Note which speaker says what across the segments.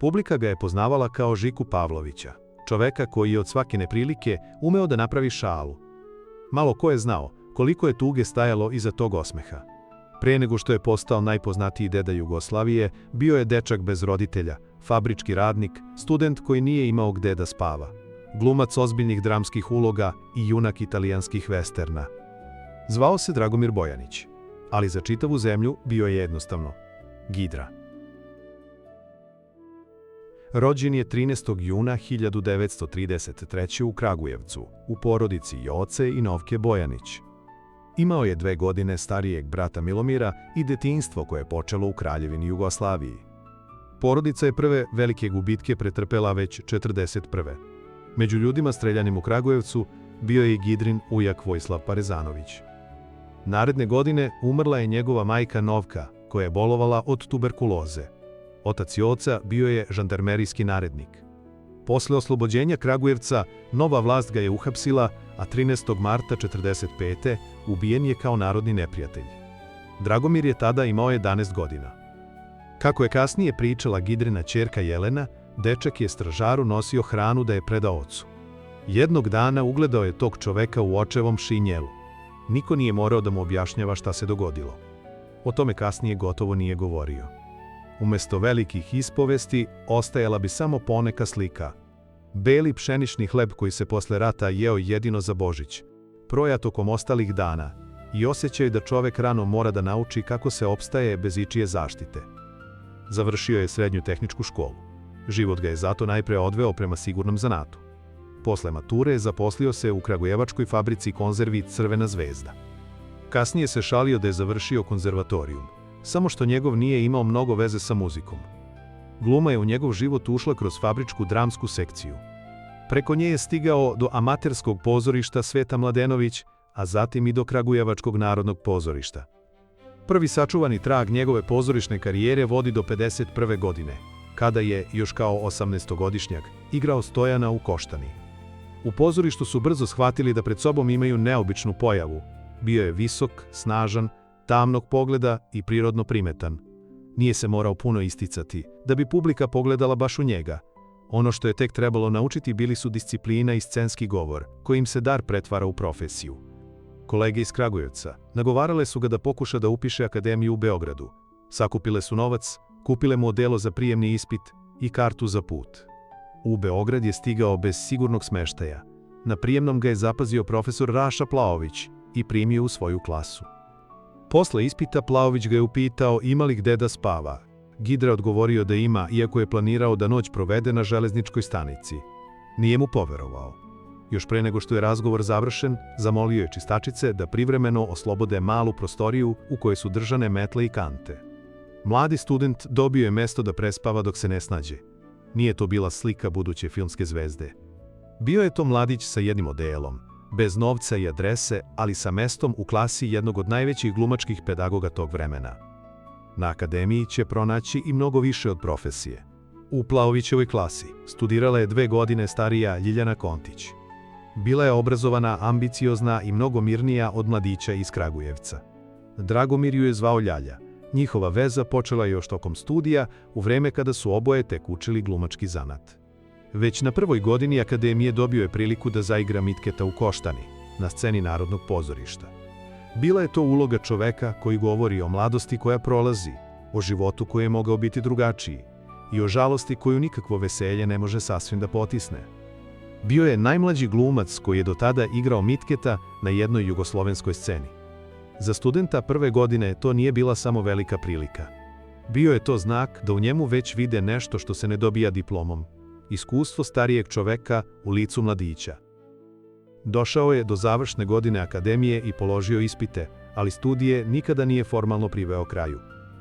Speaker 1: Publika ga je poznavala kao Žiku Pavlovića, čoveka koji je od svake neprilike umeo da napravi šalu. Malo ko je znao koliko je tuge stajalo iza tog osmeha. Pre nego što je postao najpoznatiji deda Jugoslavije, bio je dečak bez roditelja, fabrički radnik, student koji nije imao gde da spava, glumac ozbiljnih dramskih uloga i junak italijanskih vesterna. Zvao se Dragomir Bojanić, ali za čitavu zemlju bio je jednostavno Gidra. Rođen je 13. juna 1933. u Kragujevcu, u porodici Joce i Novke Bojanić. Imao je 2 godine starijeg brata Milomira i detinjstvo koje je počelo u Kraljevini Jugoslaviji. Porodica je prve velike gubitke pretrpela već 1941. Među ljudima streljanim u Kragujevcu bio je i Gidrin ujak Vojislav Parezanović. Naredne godine umrla je njegova majka Novka, koja je bolovala od tuberkuloze. Otac Joca bio je žandarmerijski narednik. Posle oslobođenja Kragujevca, nova vlast ga je uhapsila, a 13. marta 1945. ubijen je kao narodni neprijatelj. Dragomir je tada imao 11 godina. Kako je kasnije pričala Gidrina ćerka Jelena, dečak je stražaru nosio hranu da je predao ocu. Jednog dana ugledao je tog čoveka u očevom šinjelu. Niko nije morao da mu objašnjava šta se dogodilo. O tome kasnije gotovo nije govorio. Umesto velikih ispovesti, ostajala bi samo poneka slika. Beli pšenični hleb koji se posle rata jeo jedino za Božić, proja tokom ostalih dana i osjećaj da čovek rano mora da nauči kako se opstaje bez ičije zaštite. Završio je srednju tehničku školu. Život ga je zato najpre odveo prema sigurnom zanatu. Posle mature zaposlio se u kragujevačkoj fabrici konzervi Crvena zvezda. Kasnije se šalio da je završio konzervatorijum, samo što njegov nije imao mnogo veze sa muzikom. Gluma je u njegov život ušla kroz fabričku dramsku sekciju. Preko nje je stigao do amaterskog pozorišta Sveta Mladenović, a zatim i do Kragujevačkog narodnog pozorišta. Prvi sačuvani trag njegove pozorišne karijere vodi do 51. godine, kada je, još kao 18-godišnjak, igrao Stojana u Koštani. U pozorištu su brzo shvatili da pred sobom imaju neobičnu pojavu. Bio je visok, snažan, tamnog pogleda i prirodno primetan. Nije se morao puno isticati, da bi publika pogledala baš u njega. Ono što je tek trebalo naučiti bili su disciplina i scenski govor, kojim se dar pretvara u profesiju. Kolege iz Kragujevca nagovarale su ga da pokuša da upiše akademiju u Beogradu. Sakupile su novac, kupile mu odelo za prijemni ispit i kartu za put. U Beograd je stigao bez sigurnog smeštaja. Na prijemnom ga je zapazio profesor Raša Plaović i primio u svoju klasu. Posle ispita Plaović ga je upitao ima li gde da spava. Gidra odgovorio da ima, iako je planirao da noć provede na železničkoj stanici. Nije mu poverovao. Još pre nego što je razgovor završen, zamolio je čistačice da privremeno oslobode malu prostoriju u kojoj su držane metle i kante. Mladi student dobio je mesto da prespava dok se ne snađe. Nije to bila slika buduće filmske zvezde. Bio je to mladić sa jednim odelom, bez novca i adrese, ali sa mestom u klasi jednog od najvećih glumačkih pedagoga tog vremena. Na akademiji će pronaći i mnogo više od profesije. U Plaovićevoj klasi studirala je 2 godine starija Ljiljana Kontić. Bila je obrazovana, ambiciozna i mnogo mirnija od mladića iz Kragujevca. Dragomir ju je zvao Ljalja. Njihova veza počela je još tokom studija, u vreme kada su oboje tek učili glumački zanat. Već na prvoj godini akademije dobio je priliku da zaigra Mitketa u Koštani, na sceni Narodnog pozorišta. Bila je to uloga čoveka koji govori o mladosti koja prolazi, o životu koji je mogao biti drugačiji i o žalosti koju nikakvo veselje ne može sasvim da potisne. Bio je najmlađi glumac koji je do tada igrao Mitketa na jednoj jugoslovenskoj sceni. Za studenta prve godine to nije bila samo velika prilika. Bio je to znak da u njemu već vide nešto što se ne dobija diplomom. Iskustvo starijeg čoveka u licu mladića. Došao je do završne godine akademije i položio ispite, ali studije nikada nije formalno priveo kraju.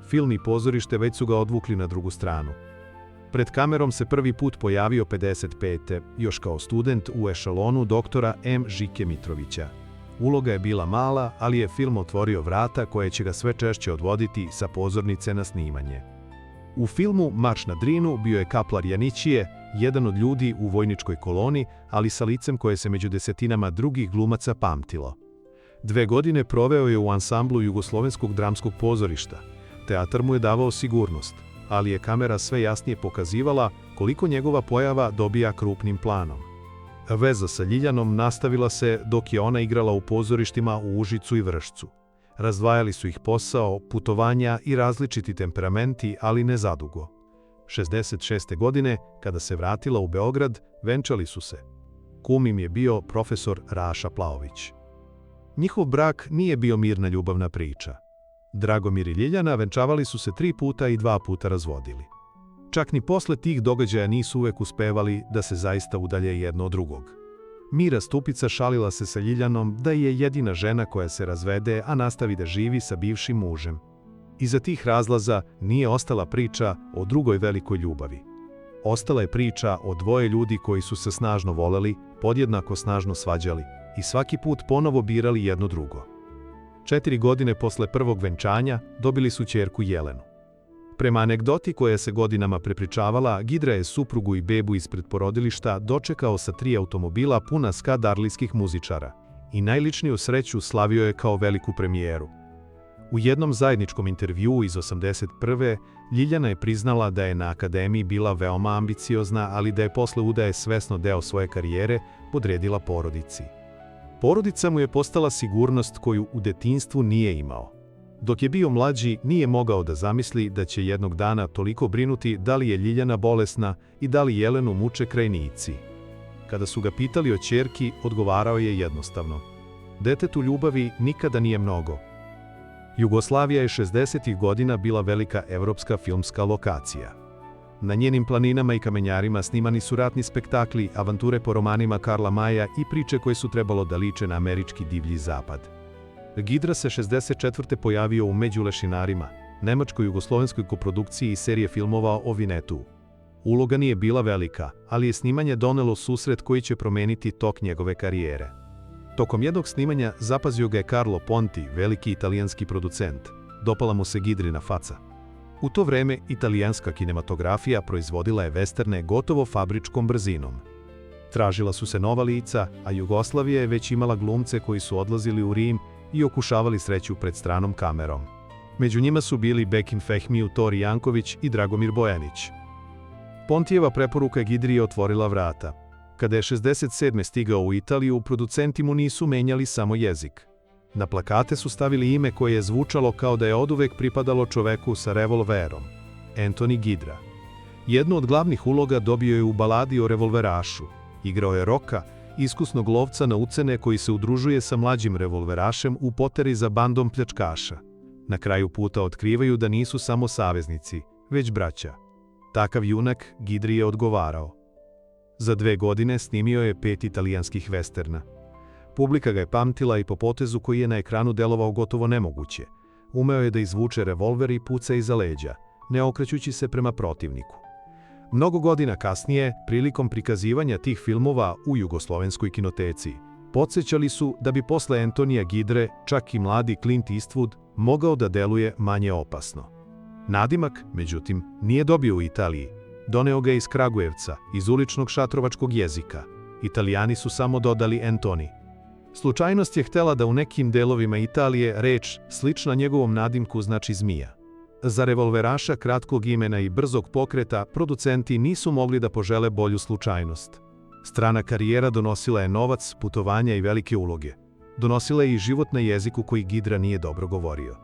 Speaker 1: Film i pozorište već su ga odvukli na drugu stranu. Pred kamerom se prvi put pojavio 55. još kao student u ešalonu doktora M. Žike Mitrovića. Uloga je bila mala, ali je film otvorio vrata koje će ga sve češće odvoditi sa pozornice na snimanje. U filmu Marš na Drinu bio je kaplar Janićije, jedan od ljudi u vojničkoj koloni, ali sa licem koje se među desetinama drugih glumaca pamtilo. 2 godine proveo je u ansamblu Jugoslovenskog dramskog pozorišta. Teatar mu je davao sigurnost. ali je kamera sve jasnije pokazivala koliko njegova pojava dobija krupnim planom. Veza sa Ljiljanom nastavila se dok je ona igrala u pozorištima u Užicu i Vršcu. Razdvajali su ih posao, putovanja i različiti temperamenti, ali ne zadugo. 66. godine, kada se vratila u Beograd, venčali su se. Kum im je bio profesor Raša Plaović. Njihov brak nije bio mirna ljubavna priča. Dragomir i Ljiljana venčavali su se 3 puta i 2 puta razvodili. Čak ni posle tih događaja nisu uvek uspevali da se zaista udalje jedno od drugog. Mira Stupica šalila se sa Ljiljanom da je jedina žena koja se razvede, a nastavi da živi sa bivšim mužem. Iza tih razlaza nije ostala priča o drugoj velikoj ljubavi. Ostala je priča o dvoje ljudi koji su se snažno voleli, podjednako snažno svađali i svaki put ponovo birali jedno drugo. 4 godine posle prvog venčanja dobili su ćerku Jelenu. Prema anegdoti koja se godinama prepričavala, Gidra je suprugu i bebu ispred porodilišta dočekao sa 3 automobila puna skadarlijskih muzičara i najličniju sreću slavio je kao veliku premijeru. U jednom zajedničkom intervjuu iz 81. Ljiljana je priznala da je na akademiji bila veoma ambiciozna, ali da je posle udaje svesno deo svoje karijere podredila porodici. Porodica mu je postala sigurnost koju u detinjstvu nije imao. Dok je bio mlađi, nije mogao da zamisli da će jednog dana toliko brinuti da li je Ljiljana bolesna i da li Jelenu muče krajnici. Kada su ga pitali o ćerki, odgovarao je jednostavno: detetu ljubavi nikada nije mnogo. Jugoslavija je 60. godina bila velika evropska filmska lokacija. Na njenim planinama i kamenjarima snimani su ratni spektakli, avanture po romanima Karla Maja i priče koje su trebalo da liče na američki divlji zapad. Gidra se 64. pojavio u Među lešinarima, nemačko-jugoslovenskoj koprodukciji serije filmova o Vinetu. Uloga nije bila velika, ali je snimanje donelo susret koji će promeniti tok njegove karijere. Tokom jednog snimanja zapazio ga je Carlo Ponti, veliki italijanski producent. Dopala mu se Gidrina faca. U to vreme italijanska kinematografija proizvodila je vesterne gotovo fabričkom brzinom. Tražila su se nova lica, a Jugoslavija je već imala glumce koji su odlazili u Rim i okušavali sreću pred stranom kamerom. Među njima su bili Bekim Fehmiju, Tori Janković i Dragomir Bojanić. Pontijeva preporuka je Gidri otvorila vrata. Kada je 67. stigao u Italiju, producenti mu nisu menjali samo jezik. Na plakate su stavili ime koje je zvučalo kao da je oduvek pripadalo čoveku sa revolverom – Anthony Gidra. Jednu od glavnih uloga dobio je u baladi o revolverašu. Igrao je Roka, iskusnog lovca na ucene koji se udružuje sa mlađim revolverašem u poteri za bandom pljačkaša. Na kraju puta otkrivaju da nisu samo saveznici, već braća. Takav junak Gidri je odgovarao. Za 2 godine snimio je 5 italijanskih vesterna. Publika ga je pamtila i po potezu koji je na ekranu delovao gotovo nemoguće. Umeo je da izvuče revolver i puca iza leđa, ne okrećući se prema protivniku. Mnogo godina kasnije, prilikom prikazivanja tih filmova u jugoslovenskoj kinoteci, podsjećali su da bi posle Antonija Gidre čak i mladi Clint Eastwood mogao da deluje manje opasno. Nadimak, međutim, nije dobio u Italiji. Doneo ga je iz Kragujevca, iz uličnog šatrovačkog jezika. Italijani su samo dodali Antoni. Slučajnost je htela da u nekim delovima Italije reč, slična njegovom nadimku, znači zmija. Za revolveraša kratkog imena i brzog pokreta producenti nisu mogli da požele bolju slučajnost. Strana karijera donosila je novac, putovanja i velike uloge. Donosila je i život na jeziku koji Gidra nije dobro govorio.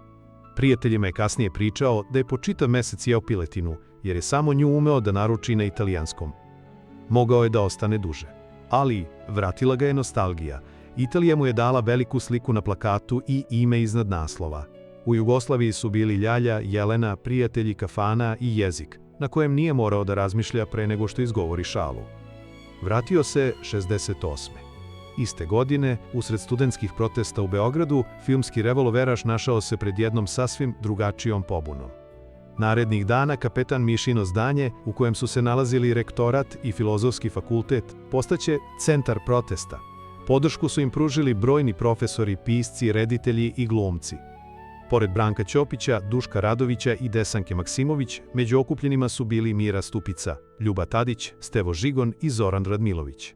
Speaker 1: Prijateljima je kasnije pričao da je po čitav mesec jeo piletinu, jer je samo nju umeo da naruči na italijanskom. Mogao je da ostane duže. Ali vratila ga je nostalgija. Italija mu je dala veliku sliku na plakatu i ime iznad naslova. U Jugoslaviji su bili Ljalja, Jelena, prijatelji, kafana i jezik, na kojem nije morao da razmišlja pre nego što izgovori šalu. Vratio se 68. Iste godine, usred studentskih protesta u Beogradu, filmski revolveraš našao se pred jednom sasvim drugačijom pobunom. Narednih dana kapetan Mišino zdanje, u kojem su se nalazili rektorat i filozofski fakultet, postaće centar protesta. Podršku su im pružili brojni profesori, pisci, reditelji i glumci. Pored Branka Ćopića, Duška Radovića i Desanke Maksimović, među okupljenima su bili Mira Stupica, Ljuba Tadić, Stevo Žigon i Zoran Radmilović.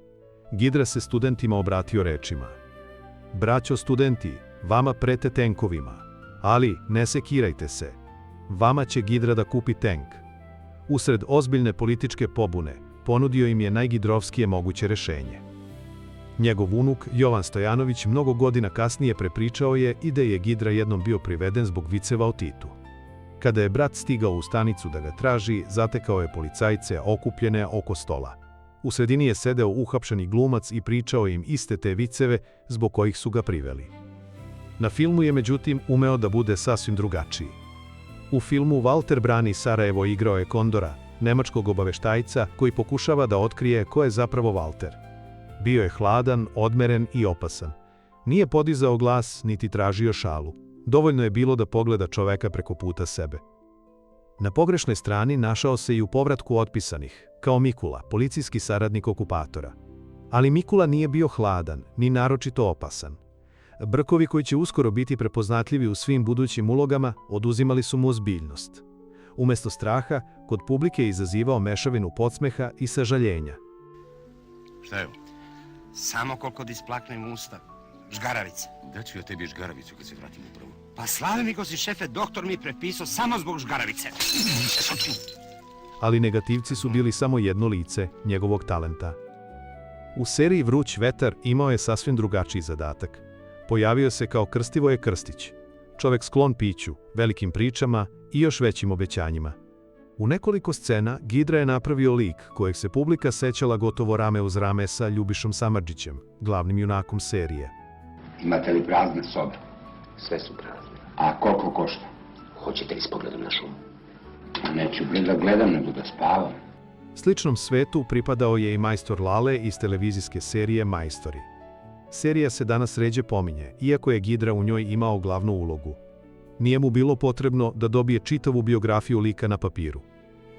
Speaker 1: Gidra se studentima obratio rečima: braćo studenti, vama prete tenkovima, ali ne sekirajte se. Vama će Gidra da kupi tenk. Usred ozbiljne političke pobune, ponudio im je najgidrovskije moguće rešenje. Njegov unuk, Jovan Stojanović, mnogo godina kasnije prepričao je i da je Gidra jednom bio priveden zbog viceva o Titu. Kada je brat stigao u stanicu da ga traži, zatekao je policajce okupljene oko stola. U sredini je sedeo uhapšeni glumac i pričao im iste te viceve zbog kojih su ga priveli. Na filmu je međutim umeo da bude sasvim drugačiji. U filmu Walter brani Sarajevo igrao je Kondora, nemačkog obaveštajca koji pokušava da otkrije ko je zapravo Walter. Bio je hladan, odmeren i opasan. Nije podizao glas niti tražio šalu. Dovoljno je bilo da pogleda čoveka preko puta sebe. Na pogrešnoj strani našao se i u povratku otpisanih, kao Mikula, policijski saradnik okupatora. Ali Mikula nije bio hladan, ni naročito opasan. Brkovi koji će uskoro biti prepoznatljivi u svim budućim ulogama oduzimali su mu ozbiljnost. Umesto straha, kod publike je izazivao mešavinu podsmeha i sažaljenja.
Speaker 2: Šta je ovo?
Speaker 3: Samo koliko da isplaknem usta. Žgaravice.
Speaker 2: Daću ja tebi žgaravicu kad se vratim upravo.
Speaker 3: Pa Slavnikosi šefe, doktor mi prepisao samo zbog žgaravice.
Speaker 1: Ali negativci su bili samo jedno lice njegovog talenta. U seriji Vruć vetar imao je sasvim drugačiji zadatak. Pojavio se kao Krstivoje Krstić, čovek sklon piću, velikim pričama i još većim obećanjima. U nekoliko scena Gidra je napravio lik kojeg se publika sećala gotovo rame uz rame sa Ljubišom Samardžićem, glavnim junakom serije.
Speaker 4: Imate li prazne sobe?
Speaker 5: Sve su prazne.
Speaker 4: A koliko košta?
Speaker 5: Hoćete li s pogledom na šumu?
Speaker 4: Neću da gledam, nego da spavam.
Speaker 1: Sličnom svetu pripadao je i majstor Lale iz televizijske serije Majstori. Serija se danas ređe pominje, iako je Gidra u njoj imao glavnu ulogu. Nije mu bilo potrebno da dobije čitavu biografiju lika na papiru.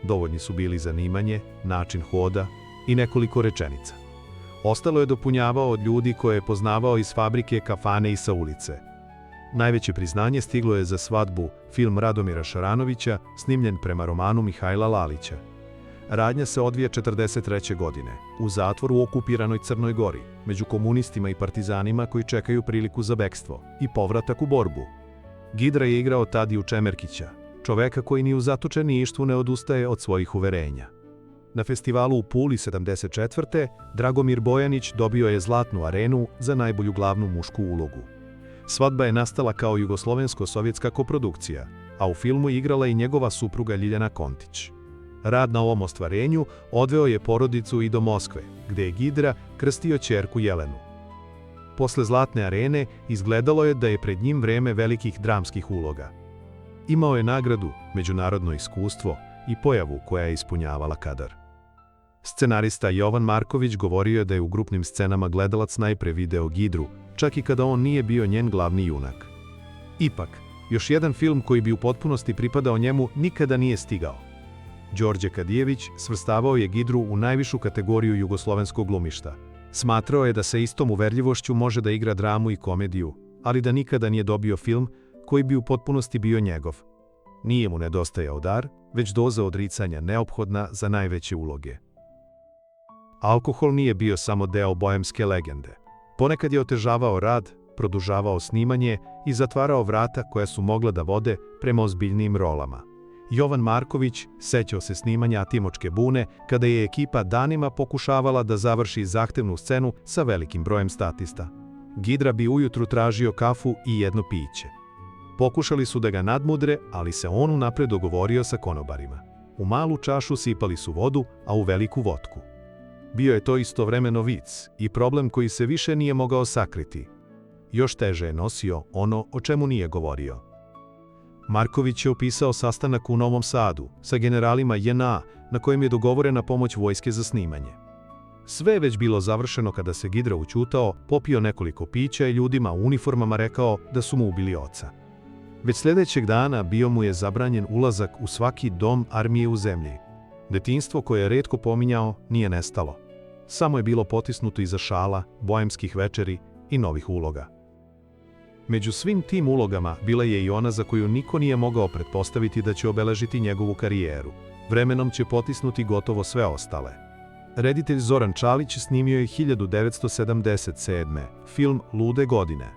Speaker 1: Dovoljni su bili zanimanje, način hoda i nekoliko rečenica. Ostalo je dopunjavao od ljudi koje je poznavao iz fabrike, kafane i sa ulice. Najveće priznanje stiglo je za Svadbu, film Radomira Šaranovića, snimljen prema romanu Mihajla Lalića. Radnja se odvija 1943. godine, u zatvoru u okupiranoj Crnoj Gori, među komunistima i partizanima koji čekaju priliku za bekstvo i povratak u borbu. Gidra je igrao Tadiju Čemerkića, čoveka koji ni u zatočeništvu ne odustaje od svojih uverenja. Na festivalu u Puli 1974. Dragomir Bojanić dobio je Zlatnu arenu za najbolju glavnu mušku ulogu. Svadba je nastala kao jugoslovensko-sovjetska koprodukcija, a u filmu je igrala i njegova supruga Ljiljana Kontić. Rad na ovom ostvarenju odveo je porodicu i do Moskve, gde je Gidra krstio ćerku Jelenu. Posle Zlatne arene izgledalo je da je pred njim vreme velikih dramskih uloga. Imao je nagradu, međunarodno iskustvo i pojavu koja je ispunjavala kadar. Scenarista Jovan Marković govorio je da je u grupnim scenama gledalac najpre video Gidru, čak i kada on nije bio njen glavni junak. Ipak, još jedan film koji bi u potpunosti pripadao njemu nikada nije stigao. Đorđe Kadijević svrstavao je Gidru u najvišu kategoriju jugoslovenskog glumišta. Smatrao je da sa istom uverljivošću može da igra dramu i komediju, ali da nikada nije dobio film koji bi u potpunosti bio njegov. Nije mu nedostajao dar, već doza odricanja neophodna za najveće uloge. Alkohol nije bio samo deo bojemske legende. Ponekad je otežavao rad, produžavao snimanje i zatvarao vrata koja su mogla da vode prema ozbiljnijim rolama. Jovan Marković sećao se snimanja Atimočke bune kada je ekipa danima pokušavala da završi zahtevnu scenu sa velikim brojem statista. Gidra bi ujutru tražio kafu i jedno piće. Pokušali su da ga nadmudre, ali se on unapred dogovorio sa konobarima. U malu čašu sipali su vodu, a u veliku votku. Bio je to istovremeno vic i problem koji se više nije mogao sakriti. Još teže je nosio ono o čemu nije govorio. Marković je opisao sastanak u Novom Sadu sa generalima JNA na kojem je dogovorena pomoć vojske za snimanje. Sve je već bilo završeno kada se Gidra ućutao, popio nekoliko pića i ljudima u uniformama rekao da su mu ubili oca. Već sljedećeg dana bio mu je zabranjen ulazak u svaki dom armije u zemlji. Detinjstvo koje je retko pominjao nije nestalo. Samo je bilo potisnuto iza šala, bojemskih večeri i novih uloga. Među svim tim ulogama bila je i ona za koju niko nije mogao pretpostaviti da će obeležiti njegovu karijeru. Vremenom će potisnuti gotovo sve ostale. Reditelj Zoran Čalić snimio je 1977. film Lude godine.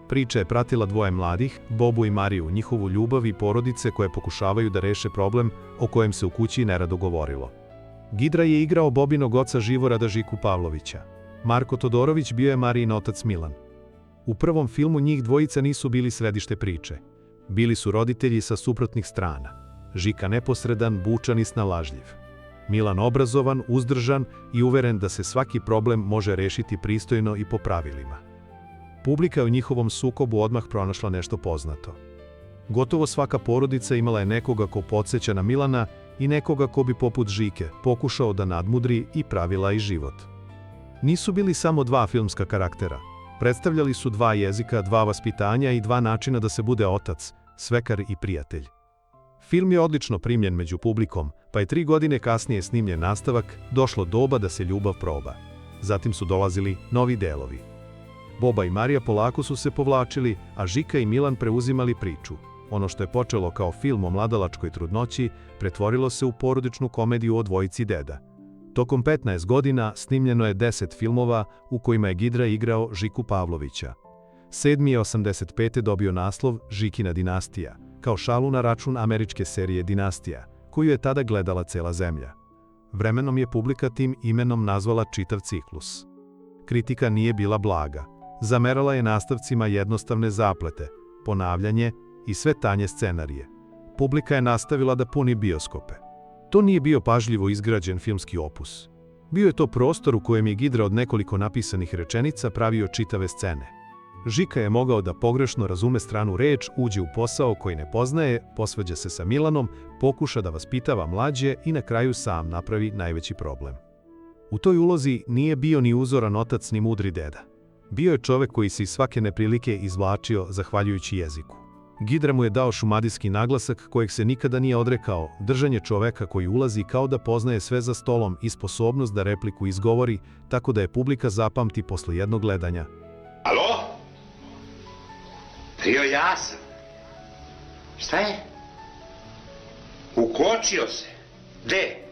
Speaker 1: Priča je pratila dvoje mladih, Bobu i Mariju, njihovu ljubav i porodice koje pokušavaju da reše problem o kojem se u kući nerado govorilo. Gidra je igrao Bobinog oca Živorada Žiku Pavlovića. Marko Todorović bio je Marijin otac Milan. U prvom filmu njih dvojica nisu bili središte priče. Bili su roditelji sa suprotnih strana. Žika neposredan, bučan i snalažljiv. Milan obrazovan, uzdržan i uveren da se svaki problem može rešiti pristojno i po pravilima. Publika je u njihovom sukobu odmah pronašla nešto poznato. Gotovo svaka porodica imala je nekoga ko podsjeća na Milana i nekoga ko bi poput Žike pokušao da nadmudri i pravila i život. Nisu bili samo dva filmska karaktera. Predstavljali su dva jezika, dva vaspitanja i dva načina da se bude otac, svekar i prijatelj. Film je odlično primljen među publikom, pa je 3 godine kasnije snimljen nastavak, došlo doba da se ljubav proba. Zatim su dolazili novi delovi. Boba i Marija polako su se povlačili, a Žika i Milan preuzimali priču. Ono što je počelo kao film o mladalačkoj trudnoći, pretvorilo se u porodičnu komediju o dvojici deda. Tokom 15 godina snimljeno je 10 filmova u kojima je Gidra igrao Žiku Pavlovića. 7. je 85. dobio naslov Žikina dinastija, kao šalu na račun američke serije Dinastija, koju je tada gledala cela zemlja. Vremenom je publika tim imenom nazvala čitav ciklus. Kritika nije bila blaga. Zamerala je nastavcima jednostavne zaplete, ponavljanje i sve tanje scenarije. Publika je nastavila da puni bioskope. To nije bio pažljivo izgrađen filmski opus. Bio je to prostor u kojem je Gidra od nekoliko napisanih rečenica pravio čitave scene. Žika je mogao da pogrešno razume stranu reč, uđe u posao koji ne poznaje, posvađa se sa Milanom, pokuša da vaspitava mlađe i na kraju sam napravi najveći problem. U toj ulozi nije bio ni uzoran otac ni mudri deda. Bio je čovek koji se iz svake neprilike izvlačio zahvaljujući jeziku. Gidra mu je dao šumadijski naglasak kojeg se nikada nije odrekao, držanje čoveka koji ulazi kao da poznaje sve za stolom i sposobnost da repliku izgovori, tako da je publika zapamti posle jednog gledanja.
Speaker 4: Alo? Trio ja sam. Šta je? Ukočio se. Gde?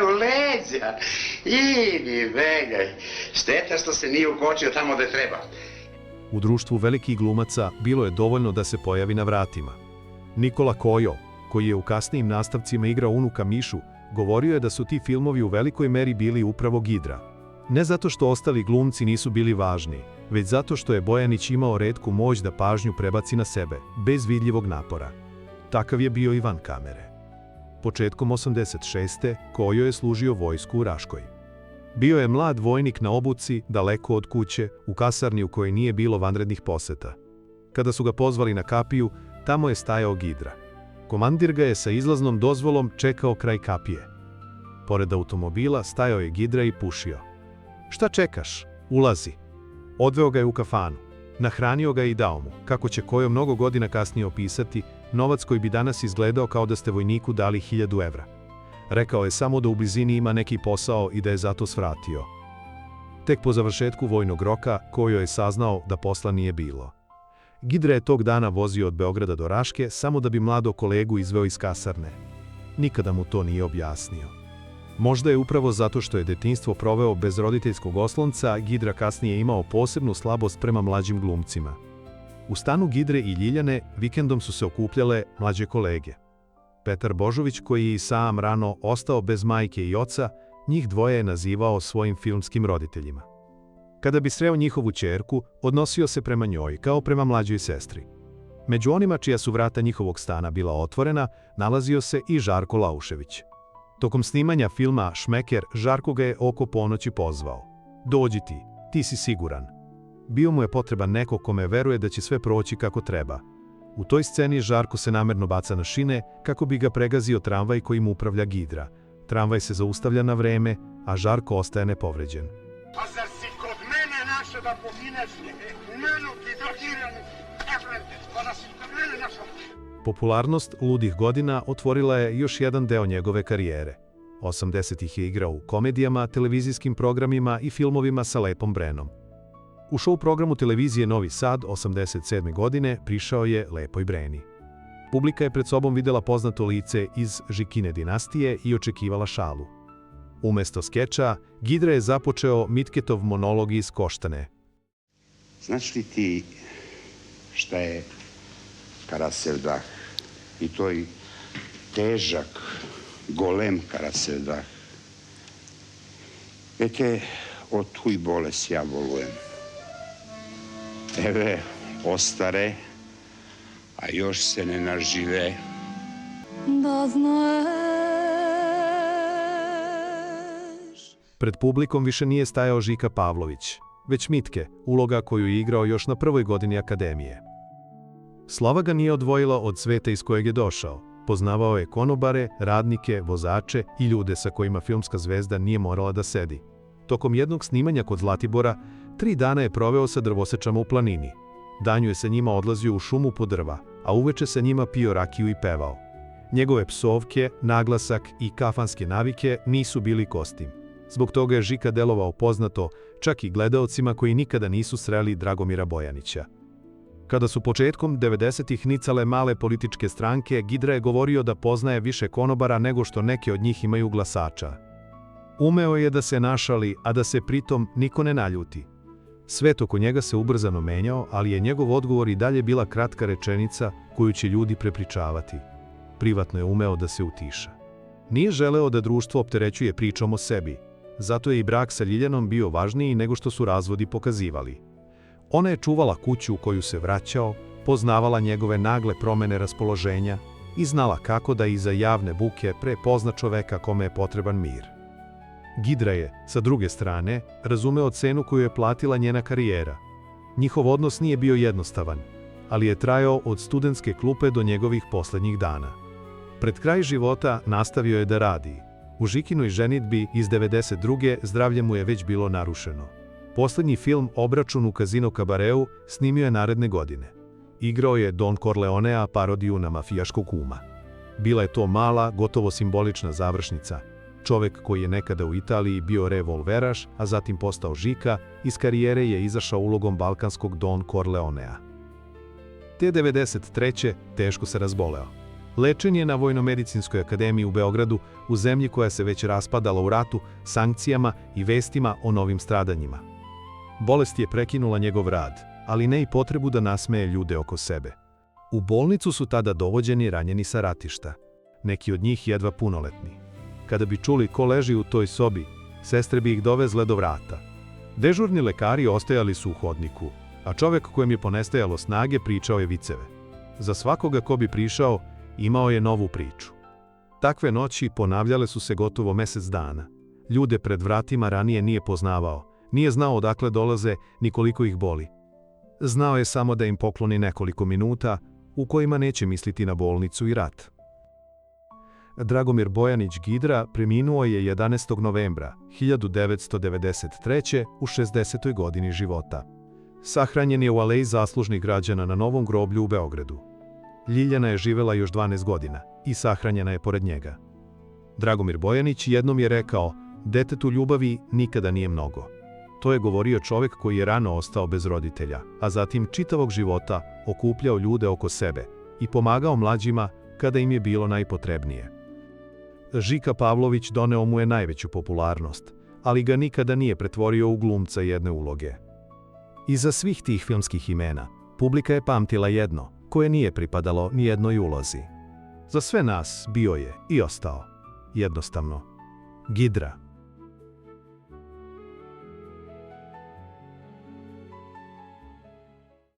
Speaker 4: U leđa. Idi, begaj. Šteta što se nije ukočio tamo gde treba.
Speaker 1: U društvu velikih glumaca bilo je dovoljno da se pojavi na vratima. Nikola Kojo, koji je u kasnijim nastavcima igrao unuka Mišu, govorio je da su ti filmovi u velikoj meri bili upravo Gidra. Ne zato što ostali glumci nisu bili važni, već zato što je Bojanić imao retku moć da pažnju prebaci na sebe, bez vidljivog napora. Takav je bio i van kamere. Početkom 86. Kojo je služio vojsku u Raškoj. Bio je mlad vojnik na obuci, daleko od kuće, u kasarni u kojoj nije bilo vanrednih poseta. Kada su ga pozvali na kapiju, tamo je stajao Gidra. Komandir ga je sa izlaznom dozvolom čekao kraj kapije. Pored automobila stajao je Gidra i pušio. Šta čekaš? Ulazi. Odveo ga je u kafanu. Nahranio ga i dao mu, kako će Kojo mnogo godina kasnije opisati, novac koji bi danas izgledao kao da ste vojniku dali 1000 evra. Rekao je samo da u blizini ima neki posao i da je zato svratio. Tek po završetku vojnog roka, Kojo je saznao da posla nije bilo. Gidra je tog dana vozio od Beograda do Raške samo da bi mladog kolegu izveo iz kasarne. Nikada mu to nije objasnio. Možda je upravo zato što je detinjstvo proveo bez roditeljskog oslonca, Gidra kasnije imao posebnu slabost prema mlađim glumcima. U stanu Gidre i Ljiljane vikendom su se okupljale mlađe kolege. Petar Božović, koji je i sam rano ostao bez majke i oca, njih dvoje je nazivao svojim filmskim roditeljima. Kada bi sreo njihovu ćerku, odnosio se prema njoj kao prema mlađoj sestri. Među onima čija su vrata njihovog stana bila otvorena, nalazio se i Žarko Laušević. Tokom snimanja filma Šmeker, Žarko ga je oko ponoći pozvao. Dođi ti si siguran. Bio mu je potreban neko kome veruje da će sve proći kako treba. U toj sceni Žarko se namerno baca na šine kako bi ga pregazio tramvaj kojim upravlja Gidra. Tramvaj se zaustavlja na vreme, a Žarko ostaje nepovređen.
Speaker 6: A zar si kod mene našao da pogineš? U menu ti drogiranu. Pa da si kod mene našao.
Speaker 1: Popularnost Ludih godina otvorila je još jedan deo njegove karijere. 80-ih je igrao u komedijama, televizijskim programima i filmovima sa Lepom Brenom. U show programu televizije Novi Sad 87. godine prišao je Lepoj Breni. Publika je pred sobom videla poznato lice iz Žikine dinastije i očekivala šalu. Umesto skeča, Gidra je započeo Mitketov monolog iz Koštane.
Speaker 2: Znaš li ti
Speaker 4: šta je Karaseldah. I to i težak, golem Karaseldah. Veke, o tuj boles ja volujem. Eve, ostare, a još se ne nažive.
Speaker 7: Da znaš.
Speaker 1: Pred publikom više nije stajao Žika Pavlović, već Mitke, uloga koju je igrao još na prvoj godini akademije. Slava ga nije odvojila od sveta iz kojeg je došao. Poznavao je konobare, radnike, vozače i ljude sa kojima filmska zvezda nije morala da sedi. Tokom jednog snimanja kod Zlatibora, 3 dana je proveo sa drvosečama u planini. Danju je sa njima odlazio u šumu po drva, a uveče sa njima pio rakiju i pevao. Njegove psovke, naglasak i kafanske navike nisu bili kostim. Zbog toga je Žika delovao poznato čak i gledaocima koji nikada nisu sreli Dragomira Bojanića. Kada su početkom 90-ih nicale male političke stranke, Gidra je govorio da poznaje više konobara nego što neke od njih imaju glasača. Umeo je da se našali, a da se pritom niko ne naljuti. Svet oko njega se ubrzano menjao, ali je njegov odgovor i dalje bila kratka rečenica koju će ljudi prepričavati. Privatno je umeo da se utiša. Nije želeo da društvo opterećuje pričom o sebi, zato je i brak sa Ljiljanom bio važniji nego što su razvodi pokazivali. Ona je čuvala kuću u koju se vraćao, poznavala njegove nagle promene raspoloženja i znala kako da iza javne buke prepozna čoveka kome je potreban mir. Gidra je, sa druge strane, razumeo cenu koju je platila njena karijera. Njihov odnos nije bio jednostavan, ali je trajao od studentske klupe do njegovih poslednjih dana. Pred kraj života nastavio je da radi. U Žikinoj ženidbi iz 92. zdravlje mu je već bilo narušeno. Poslednji film Obračun u Kazino Kabareu snimio je naredne godine. Igrao je Don Corleonea, parodiju na mafijaškog kuma. Bila je to mala, gotovo simbolična završnica. Čovek koji je nekada u Italiji bio revolveraš, a zatim postao Žika, iz karijere je izašao ulogom balkanskog Don Corleonea. Te 93. teško se razboleo. Lečen je na Vojnomedicinskoj akademiji u Beogradu, u zemlji koja se već raspadala u ratu, sankcijama i vestima o novim stradanjima. Bolest je prekinula njegov rad, ali ne i potrebu da nasmeje ljude oko sebe. U bolnicu su tada dovođeni ranjeni sa ratišta, neki od njih jedva punoletni. Kada bi čuli ko leži u toj sobi, sestre bi ih dovezle do vrata. Dežurni lekari ostajali su u hodniku, a čovek kojem je ponestajalo snage pričao je viceve. Za svakoga ko bi prišao, imao je novu priču. Takve noći ponavljale su se gotovo mesec dana. Ljude pred vratima ranije nije poznavao, nije znao odakle dolaze ni koliko ih boli. Znao je samo da im pokloni nekoliko minuta u kojima neće misliti na bolnicu i rat. Dragomir Bojanić Gidra preminuo je 11. novembra 1993. u 60. godini života. Sahranjen je u Aleji zaslužnih građana na Novom groblju u Beogradu. Ljiljana je živela još 12 godina i sahranjena je pored njega. Dragomir Bojanić jednom je rekao: "Detetu ljubavi nikada nije mnogo." To je govorio čovek koji je rano ostao bez roditelja, a zatim čitavog života okupljao ljude oko sebe i pomagao mlađima kada im je bilo najpotrebnije. Žika Pavlović doneo mu je najveću popularnost, ali ga nikada nije pretvorio u glumca jedne uloge. Iza svih tih filmskih imena, publika je pamtila jedno, koje nije pripadalo ni jednoj ulozi. Za sve nas bio je i ostao jednostavno Gidra.